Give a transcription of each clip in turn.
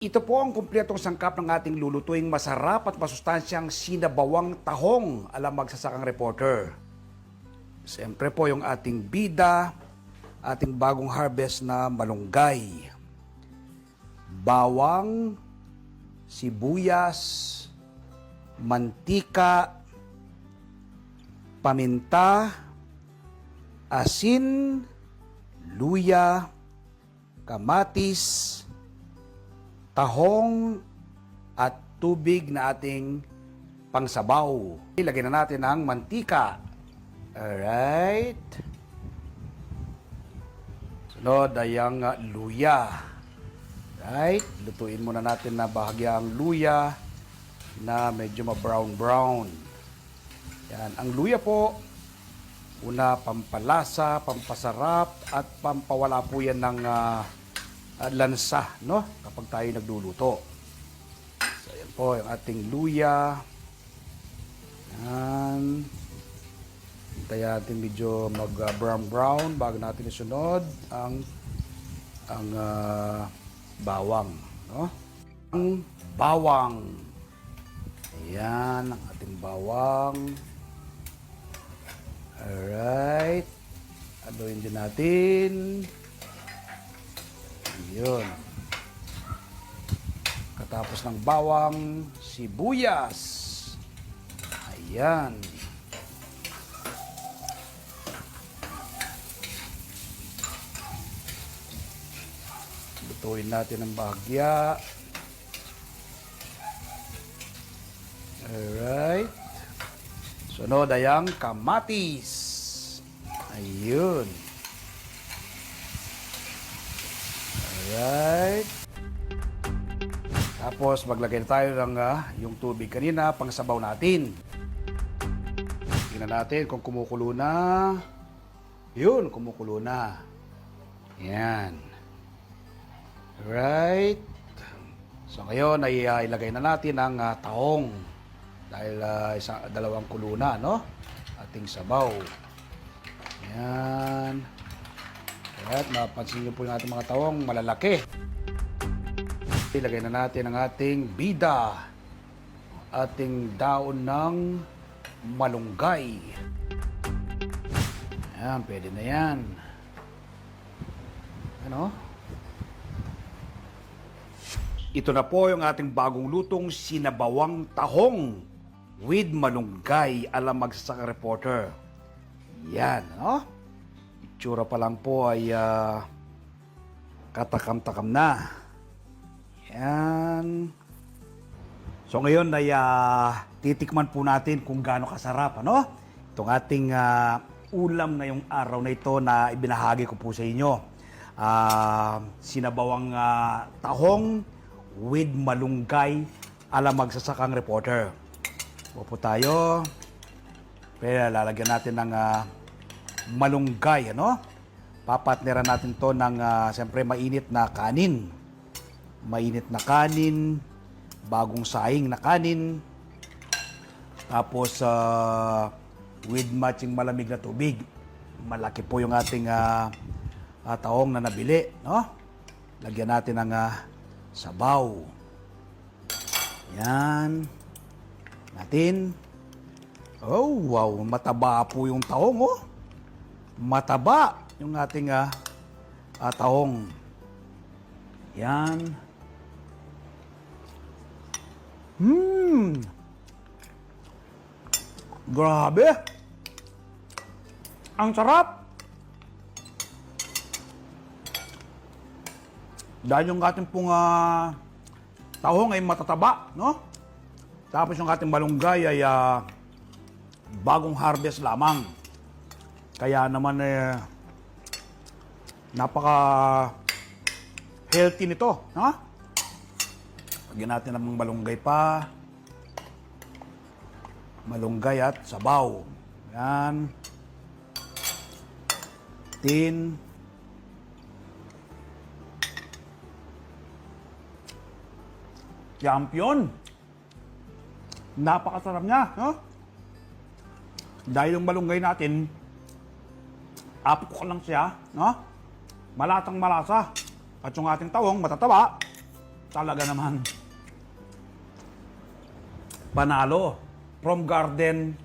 Ito po ang kumpletong sangkap ng ating lulutuing masarap at masustansyang sinabawang tahong alam magsasakang reporter. Siyempre po yung ating bida, ating bagong harvest na malunggay. Bawang, sibuyas, mantika, paminta, asin, luya, kamatis, tahong at tubig na ating pangsabaw. Ilagay na natin ang mantika. Alright. Sunod ay ang luya. Right? Lutuin muna natin na bahagya ang luya na medyo ma-brown-brown. Yan. Ang luya po, una, pampalasa, pampasarap, at pampawala po yan ng lansa, no? Kapag tayo nagluluto. So, yan po, yung ating luya. Yan. Hintayin natin medyo mag-brown-brown bago natin isunod ang bawang, no? Ang bawang. Ayan, ang ating bawang. Alright. Aluin din natin. Yun. Katapos ng bawang, sibuyas. Ayan. Lutuin natin ang bahagya. Alright. Sunod ay ang kamatis. Ayun. Alright. Tapos maglagay tayo ng yung tubig kanina pang sabaw natin. Tingnan natin kung kumukulo na. Yun, kumukulo na. Yan. Alright. So ngayon ay ilagay na natin ang tahong. Dahil dalawang kulo na, no? Ating sabaw. Yan. At mapansin niyo po yung ating mga tahong malalaki. Ilagay na natin ang ating bida. Ating daon ng malunggay. Ayan, pwede na yan. Ano? Ito na po yung ating bagong lutong sinabawang tahong with malunggay alam magsasaka reporter. Yan, no? Itsura pa lang po ay katakam-takam na. Yan. So ngayon ay titikman po natin kung gaano kasarap, ano? Itong ating ulam ngayong araw na ito na ibinahagi ko po sa inyo. Sinabawang tahong with malunggay alam magsasakang reporter. Upo tayo. Pero lalagyan natin ng malunggay, ano? Papatneran natin to ng siyempre mainit na kanin. Mainit na kanin, bagong saing na kanin. Tapos with matching malamig na tubig. Malaki po yung ating tahong na nabili, no? Lagyan natin ng sabaw. Yan. Natin. Oh, wow, mataba po yung tahong, oh. Mataba yung ating tahong. Yan. Grabe. Ang sarap. Dahil yung ating pong tahong ay matataba, no? Tapos yung ating malunggay ay bagong harvest lamang. Kaya naman napaka healthy nito, ha? Lagyan natin ng malunggay pa. Malunggay at sabaw. Yan. Tin. Champion. Napakasarap niya, no? Dahil yung malunggay natin, apok lang siya, no? Malatang malasa. At yung ating tahong matataba. Talaga naman. Panalo. From garden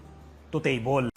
to table.